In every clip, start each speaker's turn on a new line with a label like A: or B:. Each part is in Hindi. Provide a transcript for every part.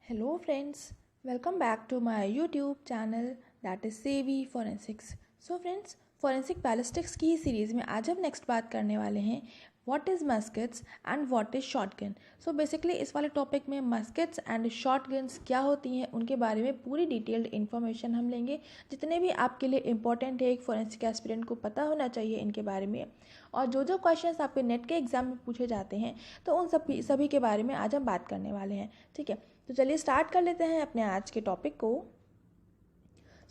A: Hello friends, welcome back to my YouTube channel that is Savvy Forensics. So friends, forensic ballistics की ही सीरीज़ में आज हम नेक्स्ट बात करने वाले हैं what is muskets and what is shotgun. So basically इस वाले टॉपिक में मस्केट्स एंड शॉटगन्स क्या होती हैं उनके बारे में पूरी डिटेल्ड इन्फॉर्मेशन हम लेंगे, जितने भी आपके लिए इंपॉर्टेंट है एक फोरेंसिक एस्पिरेंट को पता होना चाहिए इनके बारे में। और जो जो क्वेश्चंस आपके नेट के एग्जाम में पूछे जाते हैं तो उन सभी के बारे में आज हम बात करने वाले हैं। ठीक है, तो चलिए स्टार्ट कर लेते हैं अपने आज के टॉपिक को।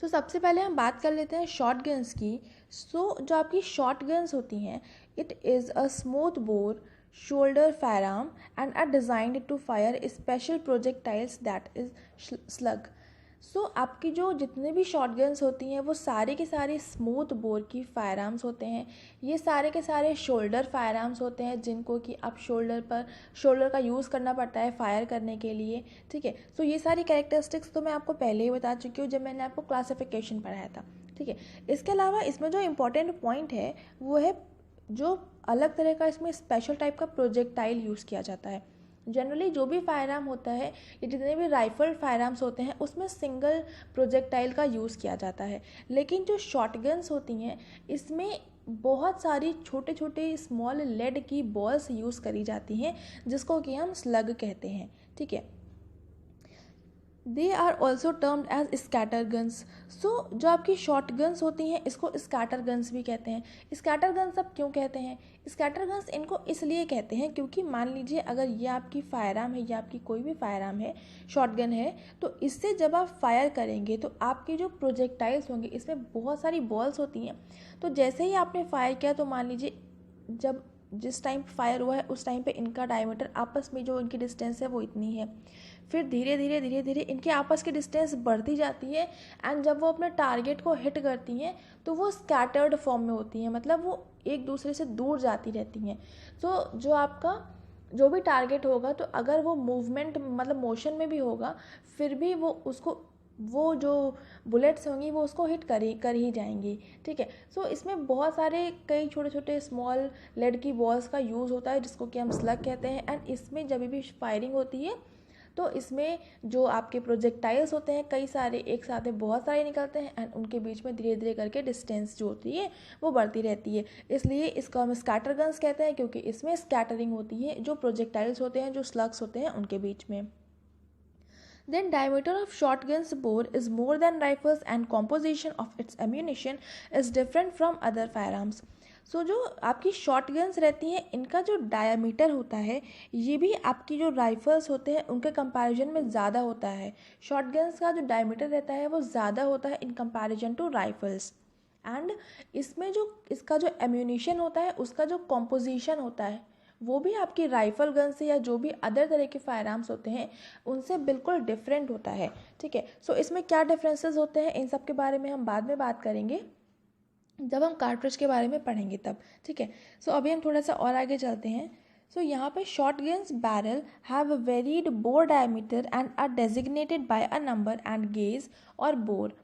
A: सबसे पहले हम बात कर लेते हैं शॉर्ट गन्स की। जो आपकी शॉर्ट गन्स होती हैं, it is a smooth bore shoulder firearm and are designed to fire special projectiles that is slug. आपकी जो जितने भी शॉर्ट गन्स होती हैं वो सारे के सारे स्मूथ बोर की फायर आर्म्स होते हैं। ये सारे के सारे शोल्डर फायर आर्म्स होते हैं जिनको कि आप शोल्डर का यूज़ करना पड़ता है फायर करने के लिए। ठीक है, ये सारी कैरेक्टरिस्टिक्स तो मैं आपको पहले ही बता चुकी हूँ जब मैंने आपको क्लासिफिकेशन पढ़ाया था। ठीक है, इसके अलावा इसमें जो इम्पोर्टेंट पॉइंट है वो है जो अलग तरह का इसमें स्पेशल टाइप का प्रोजेक्टाइल यूज़ किया जाता है। जनरली जो भी फायर आर्म होता है या जितने भी राइफल फायर आर्म्स होते हैं उसमें सिंगल प्रोजेक्टाइल का यूज़ किया जाता है, लेकिन जो शॉटगन्स होती हैं इसमें बहुत सारी छोटे छोटे स्मॉल लेड की बॉल्स यूज़ करी जाती हैं जिसको कि हम स्लग कहते हैं। ठीक है, they are also termed as scatter guns. जो आपकी शॉर्ट गन्स होती हैं इसको स्कैटर गन्स भी कहते हैं। स्कैटर गन्स अब क्यों कहते हैं? स्कैटर गन्स इनको इसलिए कहते हैं क्योंकि मान लीजिए अगर ये आपकी फायर आर्म है या आपकी कोई भी फायर आर्म है, शॉर्ट गन है, तो इससे जब आप फायर करेंगे तो आपके जो प्रोजेक्टाइल्स होंगे इसमें बहुत सारी बॉल्स होती हैं। तो जैसे ही आपने फायर किया तो मान लीजिए जब जिस टाइम फायर हुआ है उस टाइम पे इनका डायमीटर आपस में जो इनकी डिस्टेंस है वो इतनी है। फिर धीरे धीरे इनके आपस की डिस्टेंस बढ़ती जाती है एंड जब वो अपने टारगेट को हिट करती हैं तो वो स्कैटर्ड फॉर्म में होती हैं, मतलब वो एक दूसरे से दूर जाती रहती हैं। जो आपका जो भी टारगेट होगा तो अगर वो मूवमेंट मतलब मोशन में भी होगा फिर भी वो जो बुलेट्स होंगी वो उसको हिट कर ही जाएंगी। ठीक है, इसमें बहुत सारे कई छोटे छोटे स्मॉल लेड की बॉल्स का यूज़ होता है जिसको कि हम स्लग कहते हैं। एंड इसमें जब भी फायरिंग होती है तो इसमें जो आपके प्रोजेक्टाइल्स होते हैं कई सारे एक साथ में बहुत सारे निकलते हैं एंड उनके बीच में धीरे धीरे करके डिस्टेंस जो होती है वो बढ़ती रहती है। इसलिए इसको हम स्कैटर गन्स कहते हैं क्योंकि इसमें स्कैटरिंग होती है जो प्रोजेक्टाइल्स होते हैं जो स्लग्स होते हैं उनके बीच में। Then diameter of shotgun's bore is more than rifles and composition of its ammunition is different from other firearms. जो आपकी शॉटगन्स रहती हैं इनका जो डायमीटर होता है ये भी आपकी जो राइफल्स होते हैं उनके कंपैरिजन में ज़्यादा होता है। शॉटगन्स का जो डायमीटर रहता है वो ज़्यादा होता है in comparison to rifles. And इसमें जो इसका जो एम्यूनिशन होता है उसका जो कॉम्पोजिशन होता है वो भी आपकी राइफल गन से या जो भी अदर तरह के फायर आर्म्स होते हैं उनसे बिल्कुल डिफरेंट होता है। ठीक है, इसमें क्या डिफरेंसेस होते हैं इन सब के बारे में हम बाद में बात करेंगे जब हम कार्ट्रिज के बारे में पढ़ेंगे तब। ठीक है, अभी हम थोड़ा सा और आगे चलते हैं। यहाँ पे shotguns barrel have varied bore diameter and are designated by a number and gauge और bore.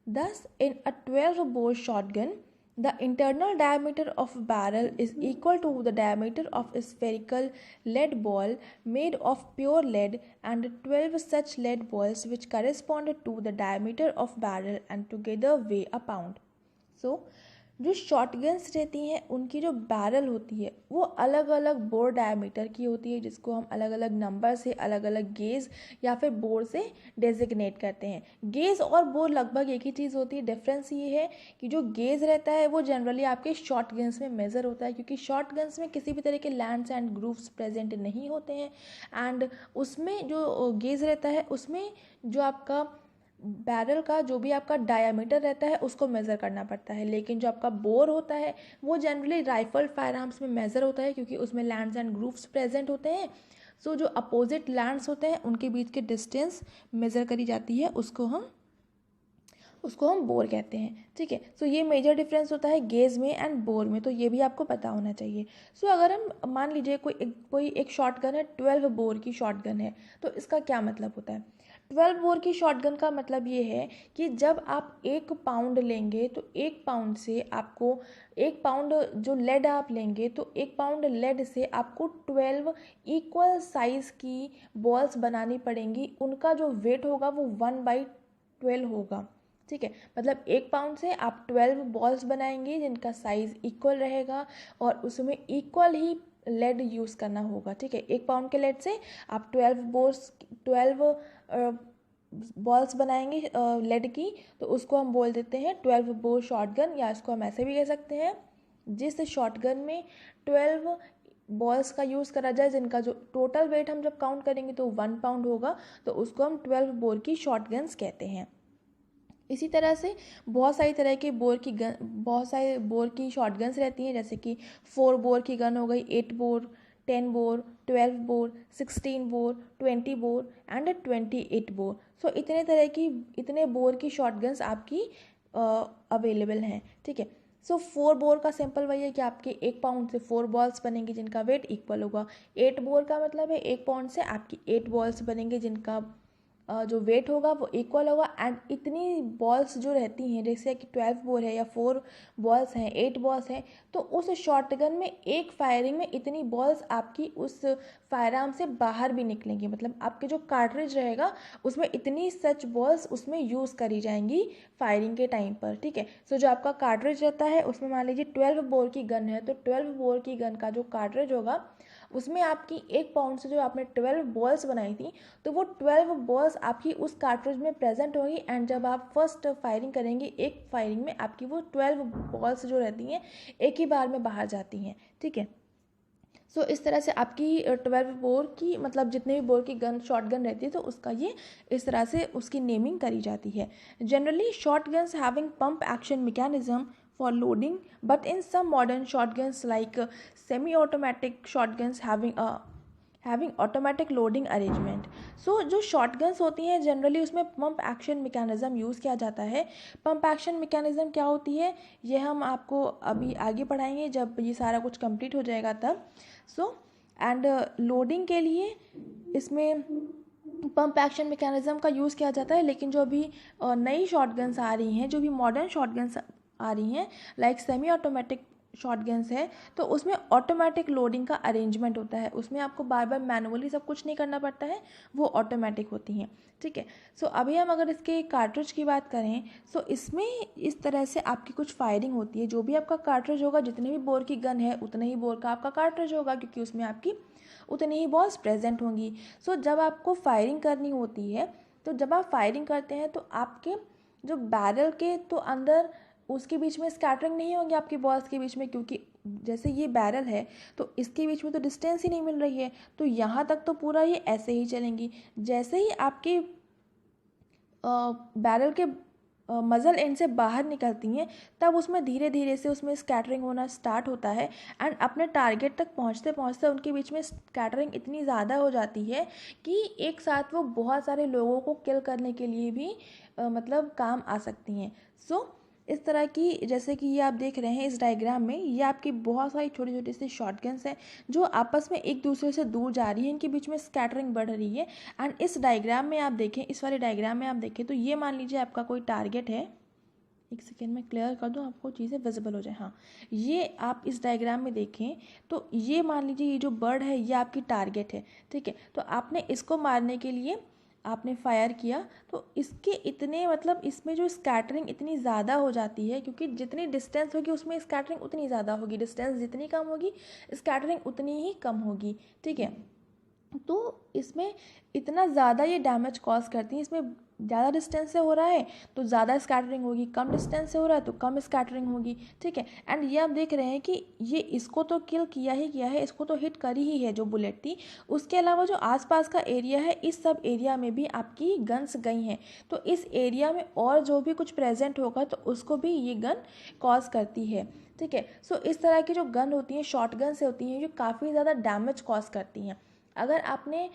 A: Thus, in a 12 bore shotgun, the internal diameter of barrel is equal to the diameter of a spherical lead ball made of pure lead and 12 such lead balls which correspond to the diameter of barrel and together weigh a pound. जो शॉटगन्स रहती हैं उनकी जो बैरल होती है वो अलग अलग बोर डायमीटर की होती है जिसको हम अलग अलग नंबर से अलग अलग गेज या फिर बोर से डेजिग्नेट करते हैं। गेज और बोर लगभग एक ही चीज़ होती है। डिफरेंस ये है कि जो गेज रहता है वो जनरली आपके शॉटगन्स में मेज़र होता है क्योंकि शॉटगन्स में किसी भी तरह के लैंड्स एंड ग्रूव्स प्रेजेंट नहीं होते हैं एंड उसमें जो गेज रहता है उसमें जो आपका बैरल का जो भी आपका डायामीटर रहता है उसको मेज़र करना पड़ता है। लेकिन जो आपका बोर होता है वो जनरली राइफल फायर आर्म्स में मेज़र होता है क्योंकि उसमें लैंड्स एंड ग्रूव्स प्रेजेंट होते हैं। जो अपोजिट लैंड्स होते हैं उनके बीच के डिस्टेंस मेज़र करी जाती है उसको हम उसको हम बोर कहते हैं। ठीक है, सो ये मेजर डिफरेंस होता है गेज में एंड बोर में, तो ये भी आपको पता होना चाहिए। सो अगर हम मान लीजिए कोई एक शॉटगन है, 12 बोर की शॉटगन है, तो इसका क्या मतलब होता है? 12 बोर की शॉटगन का मतलब ये है कि जब आप 1 पाउंड लेंगे तो 1 पाउंड से आपको 1 पाउंड जो लेड आप लेंगे तो 1 पाउंड लेड से आपको 12 इक्वल साइज की बॉल्स बनानी पड़ेंगी। उनका जो वेट होगा वो 1/12 होगा। ठीक है, मतलब 1 पाउंड से आप 12 बॉल्स बनाएंगे जिनका साइज इक्वल रहेगा और उसमें इक्वल ही लेड यूज़ करना होगा। ठीक है, 1 पाउंड के लेड से आप 12 बॉल्स बनाएंगे लेड की, तो उसको हम बोल देते हैं 12 बोर शॉटगन, या इसको हम ऐसे भी कह सकते हैं जिस शॉटगन में 12 बॉल्स का यूज़ करा जाए जिनका जो टोटल वेट हम जब काउंट करेंगे तो 1 पाउंड होगा, तो उसको हम 12 बोर की शॉटगन्स कहते हैं। इसी तरह से बहुत सारे बोर की शॉटगन्स रहती हैं, जैसे कि 4 बोर की गन हो गई, 8 bore, 10 bore, 12 bore, 16 bore, 20 bore and 28 bore. So इतने बोर की शॉटगन्स आपकी अवेलेबल हैं। ठीक है, सो 4 बोर का सिंपल वही है कि आपके 1 पाउंड से 4 बॉल्स बनेंगे जिनका वेट इक्वल होगा। 8 बोर का मतलब है 1 पाउंड से आपकी 8 बॉल्स बनेंगे जिनका जो वेट होगा वो इक्वल होगा। एंड इतनी बॉल्स जो रहती हैं, जैसे कि 12 बोर है या 4 बॉल्स हैं, 8 बॉल्स हैं, तो उस शॉटगन में एक फायरिंग में इतनी बॉल्स आपकी उस फायर आर्म से बाहर भी निकलेंगी। मतलब आपके जो कार्ट्रिज रहेगा उसमें इतनी सच बॉल्स उसमें यूज़ करी जाएंगी फायरिंग के टाइम पर। ठीक है, सो जो आपका कार्ट्रिज रहता है उसमें मान लीजिए 12 बोर की गन है, तो 12 बोर की गन का जो कार्ट्रिज होगा उसमें आपकी 1 पाउंड से जो आपने 12 बॉल्स बनाई थी, तो वो 12 बॉल्स आपकी उस कार्ट्रिज में प्रेजेंट होगी। एंड जब आप फर्स्ट फायरिंग करेंगे एक फायरिंग में आपकी वो 12 बॉल्स जो रहती हैं एक ही बार में बाहर जाती हैं। ठीक है, सो इस तरह से आपकी 12 बोर की मतलब जितने भी बोर की गन शॉर्ट गन रहती है तो उसका ये इस तरह से उसकी नेमिंग करी जाती है। Generally short guns having pump action mechanism for loading, but in some modern shotguns like semi-automatic shotguns having automatic loading arrangement। सो जो शॉटगन्स होती हैं जनरली उसमें पंप एक्शन मैकेनिज्म यूज़ किया जाता है। पंप एक्शन मैकेनिज्म क्या होती है ये हम आपको अभी आगे पढ़ाएंगे जब ये सारा कुछ कंप्लीट हो जाएगा तब। सो एंड लोडिंग के लिए इसमें पंप एक्शन मैकेनिज्म का यूज़ किया जाता है। लेकिन जो अभी नई शॉटगन्स आ रही हैं, जो भी मॉडर्न शॉटगन्स आ रही हैं लाइक सेमी ऑटोमेटिक शॉटगन्स है, तो उसमें ऑटोमेटिक लोडिंग का अरेंजमेंट होता है। उसमें आपको बार बार मैनुअली सब कुछ नहीं करना पड़ता है, वो ऑटोमेटिक होती हैं। ठीक है, सो अभी हम अगर इसके कार्ट्रिज की बात करें सो इसमें इस तरह से आपकी कुछ फायरिंग होती है। जो भी आपका कार्ट्रिज होगा, जितने भी बोर की गन है उतने ही बोर का आपका कार्ट्रिज होगा, क्योंकि उसमें आपकी उतनी ही बॉल्स प्रेजेंट होंगी। सो जब आपको फायरिंग करनी होती है, तो जब आप फायरिंग करते हैं तो आपके जो बैरल के तो अंदर उसके बीच में स्कैटरिंग नहीं होगी आपकी बॉल्स के बीच में, क्योंकि जैसे ये बैरल है तो इसके बीच में तो डिस्टेंस ही नहीं मिल रही है, तो यहाँ तक तो पूरा ये ऐसे ही चलेंगी। जैसे ही आपके बैरल के मज़ल एंड से बाहर निकलती हैं तब उसमें धीरे धीरे से उसमें स्कैटरिंग होना स्टार्ट होता है। एंड अपने टारगेट तक पहुंचते पहुंचते उनके बीच में स्कैटरिंग इतनी ज़्यादा हो जाती है कि एक साथ वो बहुत सारे लोगों को किल करने के लिए भी मतलब काम आ सकती हैं। सो इस तरह की जैसे कि ये आप देख रहे हैं इस डायग्राम में, ये आपकी बहुत सारी छोटी छोटी सी शॉटगन्स हैं जो आपस में एक दूसरे से दूर जा रही है, इनके बीच में स्कैटरिंग बढ़ रही है। एंड इस डायग्राम में आप देखें, इस वाले डायग्राम में आप देखें तो ये मान लीजिए आपका कोई टारगेट है। एक सेकेंड में क्लियर कर दूँ आपको चीज़ें विजिबल हो जाए। हाँ, ये आप इस डायग्राम में देखें तो ये मान लीजिए ये जो बर्ड है ये आपकी टारगेट है। ठीक है, तो आपने इसको मारने के लिए आपने फायर किया तो इसके इतने मतलब इसमें जो स्कैटरिंग इतनी ज़्यादा हो जाती है, क्योंकि जितनी डिस्टेंस होगी उसमें स्कैटरिंग उतनी ज़्यादा होगी, डिस्टेंस जितनी कम होगी स्कैटरिंग उतनी ही कम होगी। ठीक है, तो इसमें इतना ज़्यादा ये डैमेज कॉज करती हैं। इसमें ज़्यादा डिस्टेंस से हो रहा है तो ज़्यादा स्कैटरिंग होगी, कम डिस्टेंस से हो रहा है तो कम स्कैटरिंग होगी। ठीक है, एंड ये आप देख रहे हैं कि ये इसको तो किल किया ही किया है, इसको तो हिट करी ही है जो बुलेट थी। उसके अलावा जो आसपास का एरिया है इस सब एरिया में भी आपकी गन्स गई हैं, तो इस एरिया में और जो भी कुछ प्रेजेंट होगा तो उसको भी ये गन कॉज करती है। ठीक है, सो इस तरह की जो गन होती हैं शॉर्ट गन से होती हैं, ये काफ़ी ज़्यादा डैमेज कॉज करती हैं। अगर आपने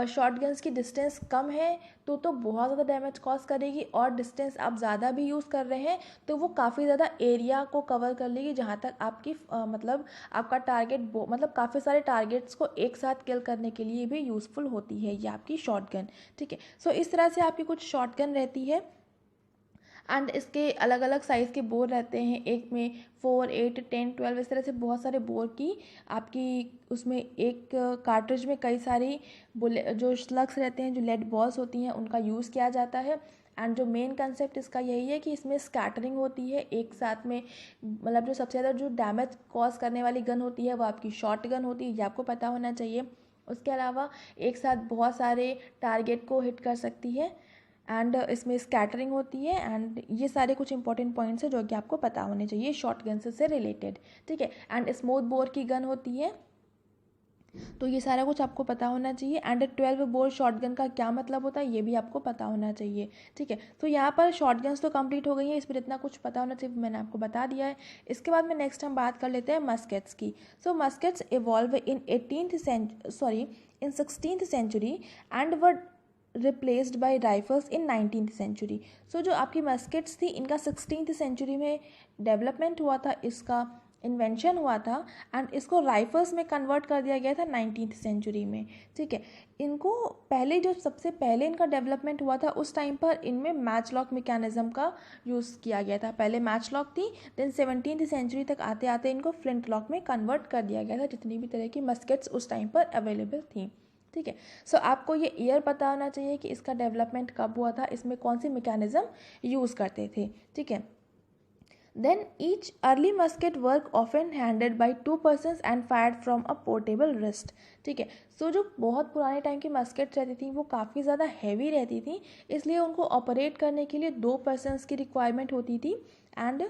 A: शॉटगन्स की डिस्टेंस कम है तो बहुत ज़्यादा डैमेज कॉज करेगी, और डिस्टेंस आप ज़्यादा भी यूज़ कर रहे हैं तो वो काफ़ी ज़्यादा एरिया को कवर कर लेगी, जहाँ तक आपकी मतलब आपका टारगेट मतलब काफ़ी सारे टारगेट्स को एक साथ किल करने के लिए भी यूज़फुल होती है ये आपकी शॉटगन। ठीक है, सो इस तरह से आपकी कुछ शॉटगन रहती है। एंड इसके अलग अलग साइज़ के बोर रहते हैं, एक में 4, 8, 10, 12 इस तरह से बहुत सारे बोर की आपकी उसमें एक कार्ट्रिज में कई सारी जो स्लग्स रहते हैं, जो लेड बॉल्स होती हैं, उनका यूज़ किया जाता है। एंड जो मेन कंसेप्ट इसका यही है कि इसमें स्कैटरिंग होती है एक साथ में, मतलब जो सबसे ज़्यादा जो डैमेज कॉज करने वाली गन होती है वो आपकी शॉट गन होती है, ये आपको पता होना चाहिए। उसके अलावा एक साथ बहुत सारे टारगेट को हिट कर सकती है, एंड इसमें स्कैटरिंग होती है। एंड ये सारे कुछ इंपॉर्टेंट पॉइंट्स हैं जो कि आपको पता होने चाहिए शॉर्ट गन से रिलेटेड। ठीक है, एंड स्मूथ बोर की गन होती है, तो ये सारा कुछ आपको पता होना चाहिए। एंड 12 बोर शॉटगन का क्या मतलब होता है ये भी आपको पता होना चाहिए। ठीक है, तो यहाँ पर शॉटगन्स तो कंप्लीट हो गई हैं, इस पर इतना कुछ पता होना चाहिए मैंने आपको बता दिया है। इसके बाद में नेक्स्ट हम बात कर लेते हैं मस्केट्स की। So muskets evolve in 16th century and were replaced by rifles in 19th century. So जो आपकी मस्केट्स थी इनका 16th सेंचुरी में डेवलपमेंट हुआ था, इसका इन्वेंशन हुआ था, एंड इसको राइफल्स में कन्वर्ट कर दिया गया था 19th सेंचुरी में। ठीक है, इनको पहले जो सबसे पहले इनका डेवलपमेंट हुआ था उस टाइम पर इनमें मैच लॉक मैकेनिज्म का यूज़ किया गया था। पहले मैच लॉक थी, देन 17th सेंचुरी तक आते आते इनको फ्लिंट लॉक में कन्वर्ट कर दिया गया था, जितनी भी तरह की मस्केट्स उस टाइम पर अवेलेबल थी। ठीक है, सो आपको ये ईयर पता होना चाहिए कि इसका डेवलपमेंट कब हुआ था, इसमें कौन सी मैकेनिज्म यूज़ करते थे। ठीक है, then each early musket work often handled by 2 persons and fired from a portable wrist। ठीक है, सो जो बहुत पुराने टाइम की मस्केट रहती थी वो काफ़ी ज़्यादा हैवी रहती थी, इसलिए उनको ऑपरेट करने के लिए 2 पर्सनस की रिक्वायरमेंट होती थी, एंड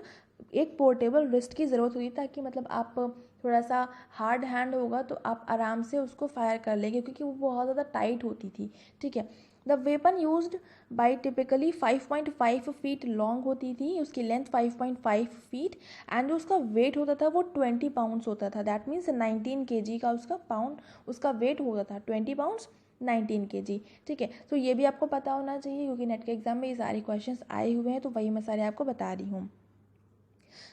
A: एक पोर्टेबल रिस्ट की ज़रूरत होती, ताकि मतलब आप थोड़ा सा हार्ड हैंड होगा तो आप आराम से उसको फायर कर लेंगे, क्योंकि वो बहुत ज़्यादा टाइट होती थी। ठीक है, the weapon used by typically 5.5 feet long होती थी, उसकी लेंथ 5.5 फीट, एंड जो उसका वेट होता था वो 20 पाउंड्स होता था। दैट मीन्स 19 kg का उसका वेट होता था, 20 पाउंड्स 19 kg। ठीक है, तो ये भी आपको पता होना चाहिए, क्योंकि नेट के एग्जाम में ये सारे क्वेश्चंस आए हुए हैं, तो वही मैं सारे आपको बता रही हूँ।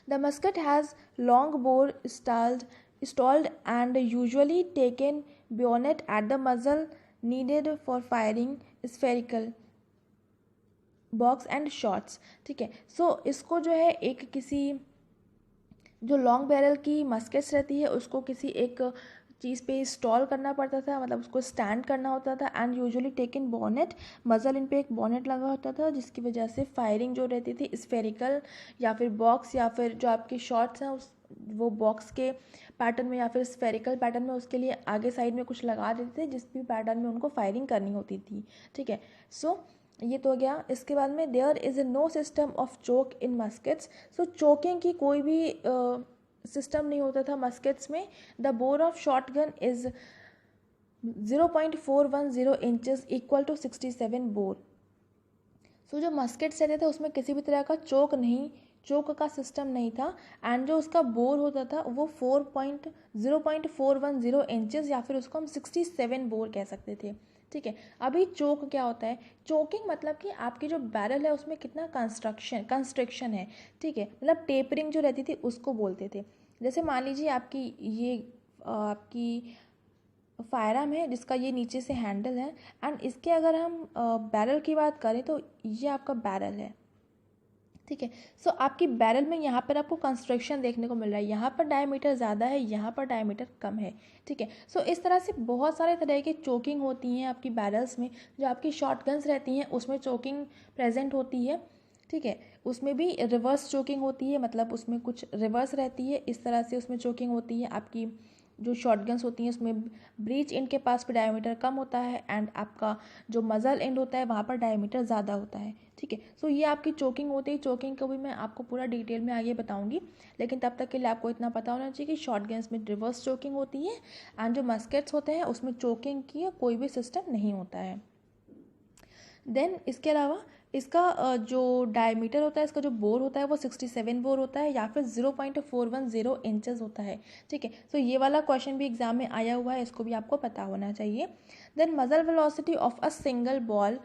A: The musket has long bore stalled and usually taken bayonet at the muzzle needed for firing spherical box and shots. ठीक है, सो इसको जो है एक किसी जो लॉन्ग बैरल की मस्केट्स रहती है उसको किसी एक चीज़ पे इंस्टॉल करना पड़ता था, मतलब उसको स्टैंड करना होता था, एंड यूजुअली टेकन बॉनेट, मज़ल इन पे एक बॉनेट लगा होता था, जिसकी वजह से फायरिंग जो रहती थी स्फेरिकल या फिर बॉक्स या फिर जो आपकी शॉट्स हैं उस वो बॉक्स के पैटर्न में या फिर स्फेरिकल पैटर्न में, उसके लिए आगे साइड में कुछ लगा देते थे जिस भी पैटर्न में उनको फायरिंग करनी होती थी। ठीक है, सो ये तो हो गया। इसके बाद में there is no system of choke in muskets. So choking की कोई भी सिस्टम नहीं होता था मस्केट्स में। The bore of short gun is 0.410 inches equal to 67 bore. So जो मस्केट्स रहते थे उसमें किसी भी तरह का चोक का सिस्टम नहीं था, एंड जो उसका बोर होता था वो 0.410 इंचेस या फिर उसको हम 67 बोर कह सकते थे। ठीक है, अभी चोक क्या होता है? चोकिंग मतलब कि आपकी जो बैरल है उसमें कितना कंस्ट्रक्शन है। ठीक है, मतलब टेपरिंग जो रहती थी उसको बोलते थे। जैसे मान लीजिए आपकी फायरआर्म है जिसका ये नीचे से हैंडल है, एंड इसके अगर हम बैरल की बात करें तो ये आपका बैरल है। ठीक है, सो आपकी बैरल में यहाँ पर आपको कंस्ट्रक्शन देखने को मिल रहा है, यहाँ पर डायमीटर ज़्यादा है, यहाँ पर डायमीटर कम है। ठीक है, सो इस तरह से बहुत सारे तरह की चोकिंग होती हैं आपकी बैरल्स में। जो आपकी शॉटगन्स रहती हैं उसमें चोकिंग प्रेजेंट होती है। ठीक है, उसमें भी रिवर्स चोकिंग होती है, मतलब उसमें कुछ रिवर्स रहती है, इस तरह से उसमें चोकिंग होती है। आपकी जो शॉटगन्स होती हैं उसमें ब्रीच एंड के पास पे डायमीटर कम होता है, एंड आपका जो मज़ल एंड होता है वहाँ पर डायमीटर ज़्यादा होता है। ठीक है, सो ये आपकी चोकिंग होती है। चोकिंग को भी मैं आपको पूरा डिटेल में आगे बताऊंगी, लेकिन तब तक के लिए आपको इतना पता होना चाहिए कि शॉटगन्स में रिवर्स चोकिंग होती है, एंड जो मस्केट्स होते हैं उसमें चोकिंग की कोई भी सिस्टम नहीं होता है। देन इसके अलावा इसका जो डायमीटर होता है, इसका जो बोर होता है वो 67 बोर होता है या फिर 0.410 इंचेस होता है। ठीक है, तो ये वाला क्वेश्चन भी एग्जाम में आया हुआ है, इसको भी आपको पता होना चाहिए। देन मजल velocity of a single ball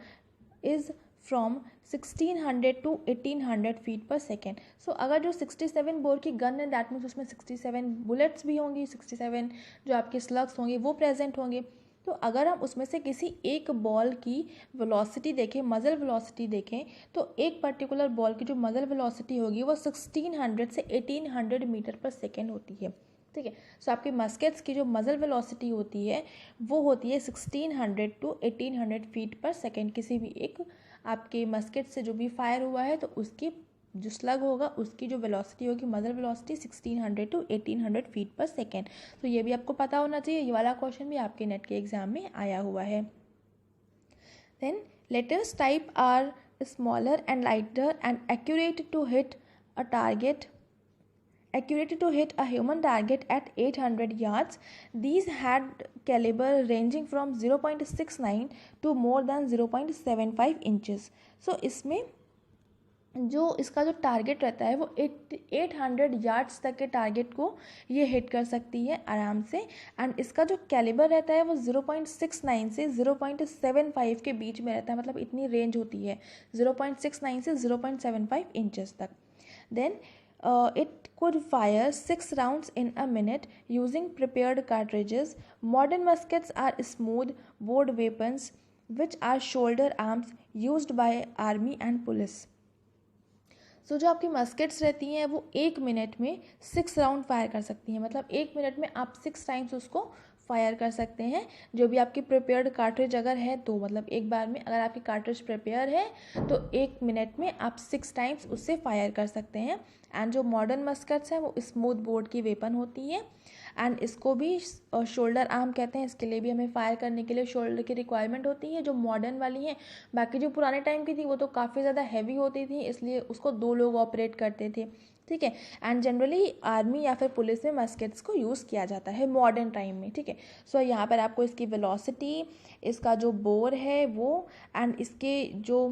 A: is from 1600 to 1800 feet पर सेकेंड। सो अगर जो 67 बोर की गन है, दैट मीन्स उसमें 67 बुलेट्स भी होंगी, 67 जो आपके स्लग्स होंगे वो प्रेजेंट होंगे। तो अगर हम उसमें से किसी एक बॉल की वेलोसिटी देखें, मजल वेलोसिटी देखें, तो एक पर्टिकुलर बॉल की जो मजल वेलोसिटी होगी वो 1600 से 1800 मीटर पर सेकेंड होती है। ठीक है, सो आपके मस्केट्स की जो मजल वेलोसिटी होती है वो होती है 1600 to 1800 फीट पर सेकेंड। किसी भी एक आपके मस्केट से जो भी फायर हुआ है तो उसकी जो स्लग होगा उसकी जो वेलोसिटी होगी, मजल वेलोसिटी 1600 to 1800 फीट पर सेकेंड। तो ये भी आपको पता होना चाहिए, ये वाला क्वेश्चन भी आपके नेट के एग्जाम में आया हुआ है। Then letters type are smaller and lighter and accurate to hit a human target at 800 yards. These had caliber ranging from 0.69 to more than 0.75 inches. So इसमें जो इसका जो टारगेट रहता है वो 800 यार्ड्स तक के टारगेट को ये हिट कर सकती है आराम से। एंड इसका जो कैलिबर रहता है वो 0.69 से 0.75 के बीच में रहता है, मतलब इतनी रेंज होती है 0.69 से 0.75 इंचेस तक। Then it could fire 6 rounds in a minute using prepared cartridges. Modern muskets are smooth bore weapons which are shoulder arms used by army and police. सो जो आपकी मस्केट्स रहती हैं वो 1 मिनट में 6 राउंड फायर कर सकती हैं, मतलब 1 मिनट में आप 6 टाइम्स उसको फायर कर सकते हैं। जो भी आपकी प्रिपेयर्ड कार्ट्रिज अगर है तो मतलब एक बार में अगर आपकी कार्ट्रिज प्रिपेयर है तो 1 मिनट में आप 6 टाइम्स उससे फायर कर सकते हैं। एंड जो मॉडर्न मस्केट्स हैं वो स्मूथ बोर्ड की वेपन होती है एंड इसको भी शोल्डर आर्म कहते हैं। इसके लिए भी हमें फायर करने के लिए शोल्डर की रिक्वायरमेंट होती है जो मॉडर्न वाली हैं। बाकी जो पुराने टाइम की थी वो तो काफ़ी ज़्यादा हैवी होती थी, इसलिए उसको 2 लोग ऑपरेट करते थे। ठीक है, एंड जनरली आर्मी या फिर पुलिस में मस्केट्स को यूज़ किया जाता है मॉडर्न टाइम में। ठीक है, सो यहाँ पर आपको इसकी वेलोसिटी, इसका जो बोर है वो एंड इसके जो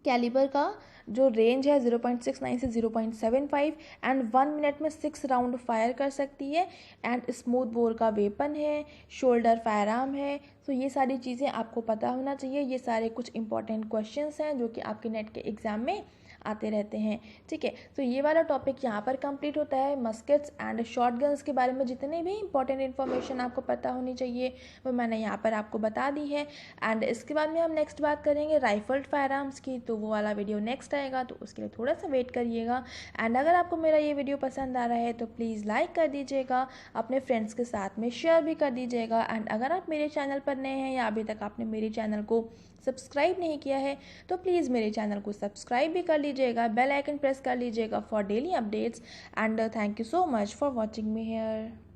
A: कैलिबर का जो रेंज है 0.69 से 0.75 एंड 1 मिनट में 6 राउंड फायर कर सकती है। एंड स्मूथ बोर का वेपन है, शोल्डर फायर आर्म है। तो ये सारी चीज़ें आपको पता होना चाहिए। ये सारे कुछ इंपॉर्टेंट क्वेश्चंस हैं जो कि आपके नेट के एग्ज़ाम में आते रहते हैं। ठीक है, तो ये वाला टॉपिक यहाँ पर कंप्लीट होता है। मस्केट्स एंड शॉर्ट गन्स के बारे में जितने भी इंपॉर्टेंट इन्फॉर्मेशन आपको पता होनी चाहिए वो मैंने यहाँ पर आपको बता दी है। एंड इसके बाद में हम नेक्स्ट बात करेंगे राइफल्ड फायर आर्म्स की, तो वो वाला वीडियो नेक्स्ट आएगा, तो उसके लिए थोड़ा सा वेट करिएगा। एंड अगर आपको मेरा ये वीडियो पसंद आ रहा है तो प्लीज़ लाइक कर दीजिएगा, अपने फ्रेंड्स के साथ में शेयर भी कर दीजिएगा। एंड अगर आप मेरे चैनल पर नए हैं या अभी तक आपने मेरे चैनल को सब्सक्राइब नहीं किया है तो प्लीज़ मेरे चैनल को सब्सक्राइब भी कर लीजिएगा, बेल आइकन प्रेस कर लीजिएगा for daily updates. And thank you so much for watching me here.